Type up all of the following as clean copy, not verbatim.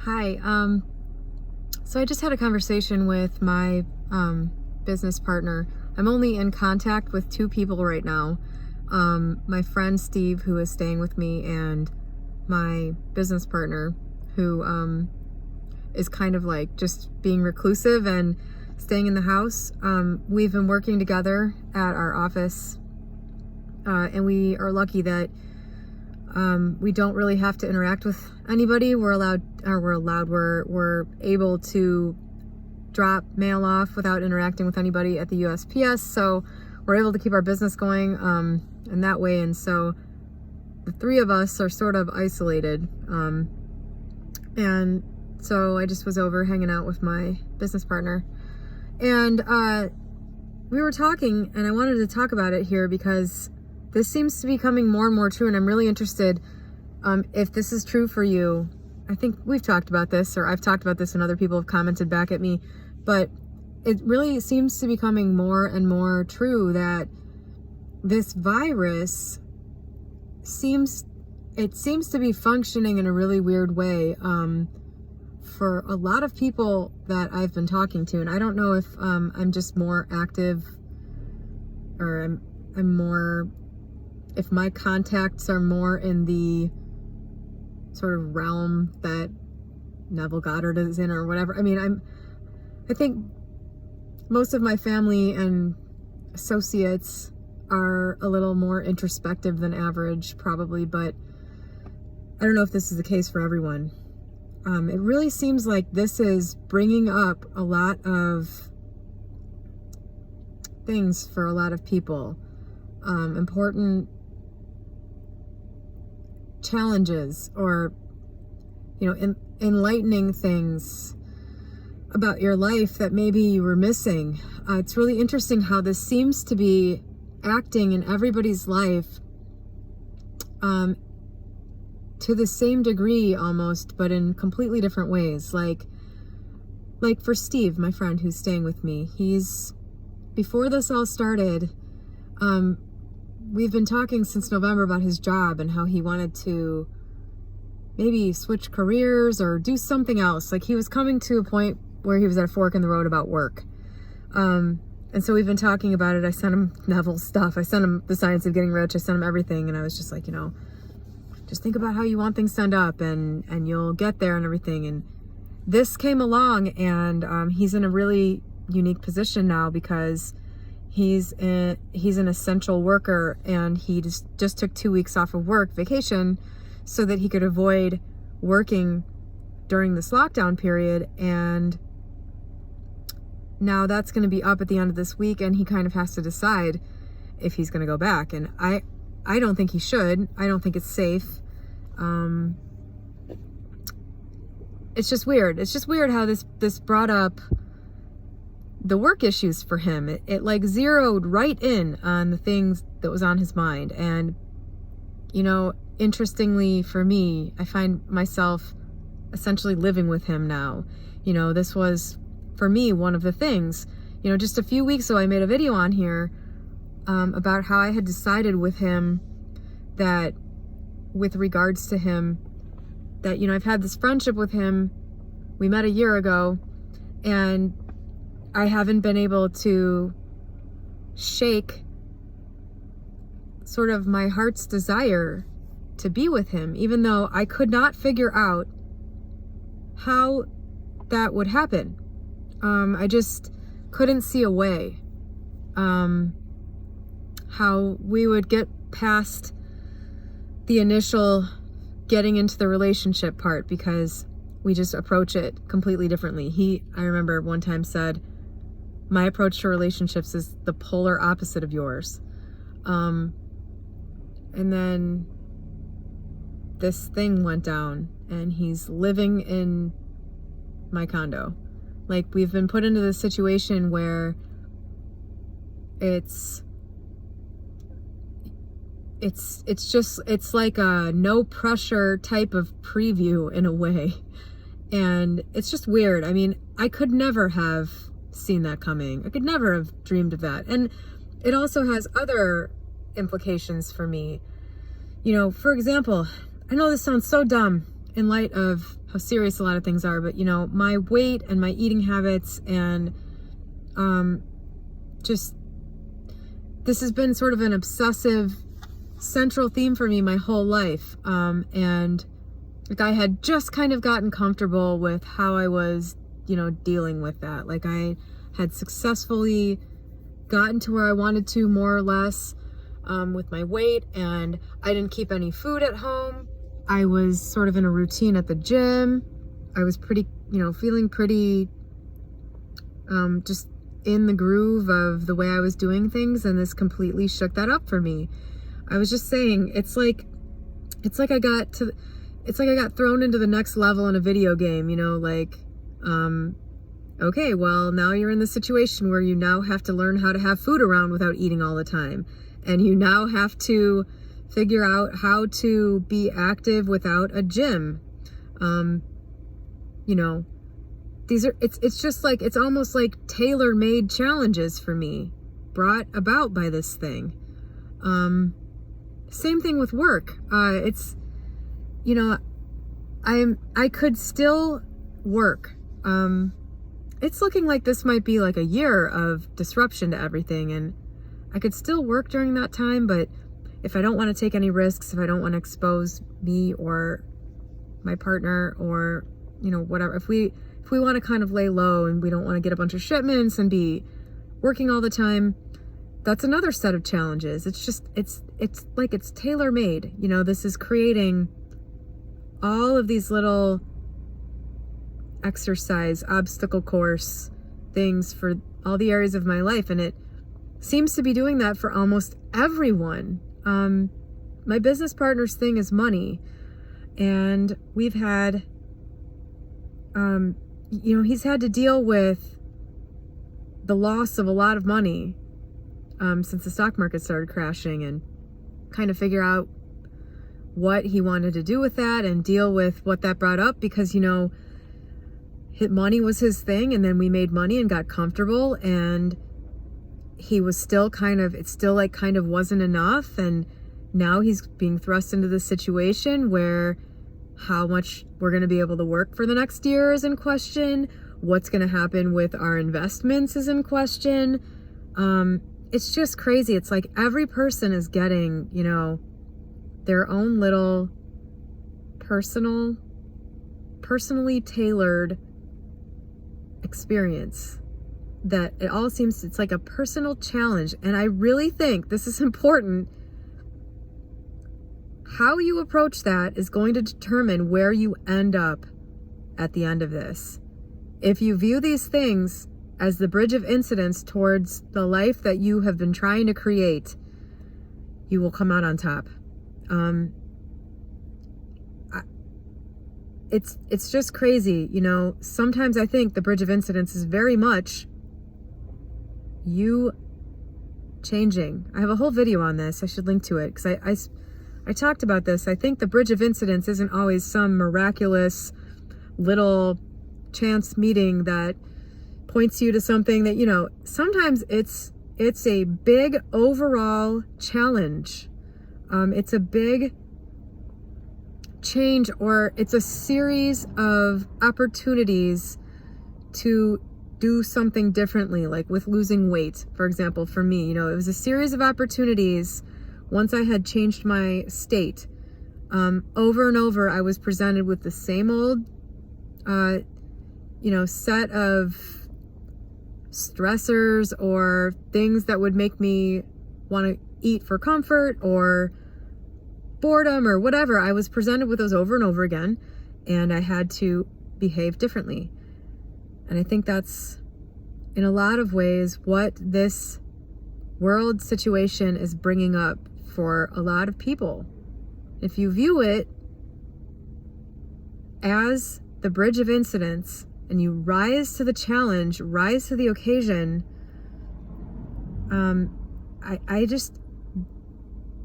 Hi. So I just had a conversation with my business partner. I'm only in contact with two people right now. My friend Steve, who is staying with me, and my business partner, who is kind of like just being reclusive and staying in the house. We've been working together at our office, and we are lucky that we don't really have to interact with anybody. We're able to drop mail off without interacting with anybody at the USPS. So we're able to keep our business going in that way. And so the three of us are sort of isolated. And so I just was over hanging out with my business partner. And we were talking, and I wanted to talk about it here because this seems to be becoming more and more true, and I'm really interested if this is true for you. I think we've talked about this, or I've talked about this, and other people have commented back at me, but it really seems to be becoming more and more true that this virus seems to be functioning in a really weird way for a lot of people that I've been talking to. And I don't know if I'm just more active, or I'm more, if my contacts are more in the sort of realm that Neville Goddard is in, or whatever. I mean, I think most of my family and associates are a little more introspective than average, probably, but I don't know if this is the case for everyone. It really seems like this is bringing up a lot of things for a lot of people, important challenges, or enlightening things about your life that maybe you were missing. It's really interesting how this seems to be acting in everybody's life to the same degree almost, but in completely different ways. Like for Steve, my friend who's staying with me, before this all started, we've been talking since November about his job and how he wanted to maybe switch careers or do something else. Like, he was coming to a point where he was at a fork in the road about work. And so we've been talking about it. I sent him Neville's stuff. I sent him The Science of Getting Rich. I sent him everything. And I was just like, just think about how you want things to end up, and you'll get there and everything. And this came along, and he's in a really unique position now because he's an essential worker, and he just took 2 weeks off of work vacation so that he could avoid working during this lockdown period. And now that's going to be up at the end of this week, and he kind of has to decide if he's going to go back. And I don't think he should. I don't think it's safe. It's just weird. It's just weird how this brought up the work issues for him. It like zeroed right in on the things that was on his mind. And, interestingly for me, I find myself essentially living with him now. This was, for me, one of the things. Just a few weeks ago, I made a video on here about how I had decided with him that, with regards to him, that, I've had this friendship with him. We met a year ago, and I haven't been able to shake sort of my heart's desire to be with him, even though I could not figure out how that would happen. I just couldn't see a way how we would get past the initial getting into the relationship part, because we just approach it completely differently. I remember one time said, my approach to relationships is the polar opposite of yours. And then this thing went down, and he's living in my condo. Like, we've been put into this situation where it's like a no pressure type of preview in a way. And it's just weird. I mean, I could never have seen that coming. I could never have dreamed of that. And it also has other implications for me. For example, I know this sounds so dumb, in light of how serious a lot of things are, but you know, my weight and my eating habits and just this has been sort of an obsessive central theme for me my whole life. And like I had just kind of gotten comfortable with how I was, you know, dealing with that. Like I had successfully gotten to where I wanted to, more or less, with my weight, and I didn't keep any food at home. I was sort of in a routine at the gym. I was pretty, you know, feeling pretty just in the groove of the way I was doing things, and this completely shook that up for me. I was just saying, it's like I got thrown into the next level in a video game, you know, like, okay, well, now you're in the situation where you now have to learn how to have food around without eating all the time. And you now have to figure out how to be active without a gym. You know, it's just like, it's almost like tailor-made challenges for me, brought about by this thing. Same thing with work. It's, you know, I could still work. It's looking like this might be like a year of disruption to everything, and I could still work during that time, but if I don't want to take any risks, if I don't want to expose me or my partner or, you know, whatever, if we want to kind of lay low and we don't want to get a bunch of shipments and be working all the time, that's another set of challenges. It's just, it's like it's tailor-made. You know, this is creating all of these little exercise, obstacle course things for all the areas of my life, and it seems to be doing that for almost everyone. My business partner's thing is money, and we've had, you know, he's had to deal with the loss of a lot of money since the stock market started crashing, and kind of figure out what he wanted to do with that and deal with what that brought up, because, you know, money was his thing, and then we made money and got comfortable, and he was still kind of, it still like kind of wasn't enough, and now he's being thrust into this situation where how much we're going to be able to work for the next year is in question. What's going to happen with our investments is in question. It's just crazy. It's like every person is getting, you know, their own little personally tailored experience, that it all seems, it's like a personal challenge. And I really think this is important. How you approach that is going to determine where you end up at the end of this. If you view these things as the bridge of incidents towards the life that you have been trying to create, you will come out on top. It's just crazy, you know. Sometimes I think the bridge of incidents is very much you changing. I have a whole video on this. I should link to it, because I talked about this. I think the bridge of incidents isn't always some miraculous little chance meeting that points you to something that, you know, sometimes it's a big overall challenge. It's a big change, or it's a series of opportunities to do something differently, like with losing weight, for example. For me, you know, it was a series of opportunities. Once I had changed my state, over and over, I was presented with the same old, you know, set of stressors or things that would make me want to eat for comfort or boredom or whatever. I was presented with those over and over again, and I had to behave differently. And I think that's, in a lot of ways, what this world situation is bringing up for a lot of people. If you view it as the bridge of incidents and you rise to the challenge, rise to the occasion,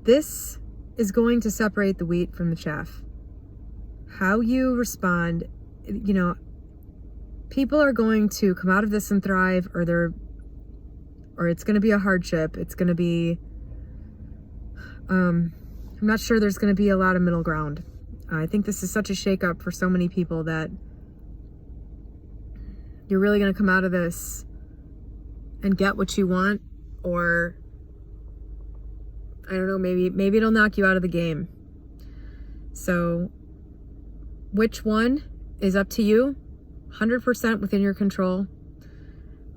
this is going to separate the wheat from the chaff. How you respond, you know, people are going to come out of this and thrive, or it's going to be a hardship. It's going to be, I'm not sure there's going to be a lot of middle ground. I think this is such a shakeup for so many people that you're really going to come out of this and get what you want, or I don't know, maybe it'll knock you out of the game. So which one is up to you, 100% within your control.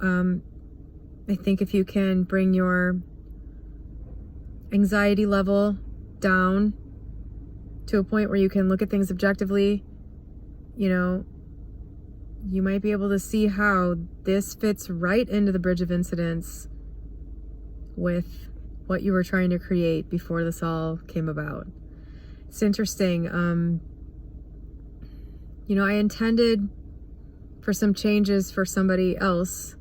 I think if you can bring your anxiety level down to a point where you can look at things objectively, you know, you might be able to see how this fits right into the bridge of incidents with what you were trying to create before this all came about. It's interesting. You know, I intended for some changes for somebody else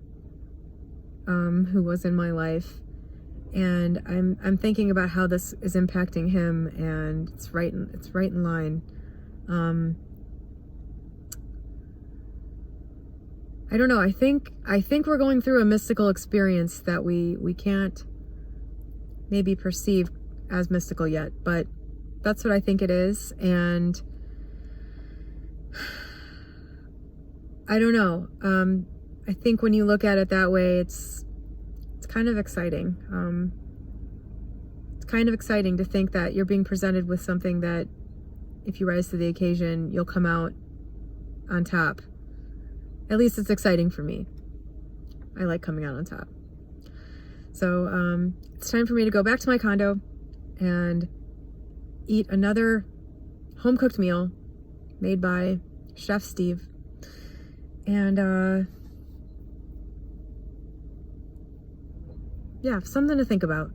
who was in my life, and I'm thinking about how this is impacting him, and it's right in line. I don't know. I think we're going through a mystical experience that we can't maybe perceive as mystical yet, but that's what I think it is. And I don't know. I think when you look at it that way, it's kind of exciting. It's kind of exciting to think that you're being presented with something that, if you rise to the occasion, you'll come out on top. At least it's exciting for me. I like coming out on top. So it's time for me to go back to my condo and eat another home-cooked meal made by Chef Steve. And yeah, something to think about.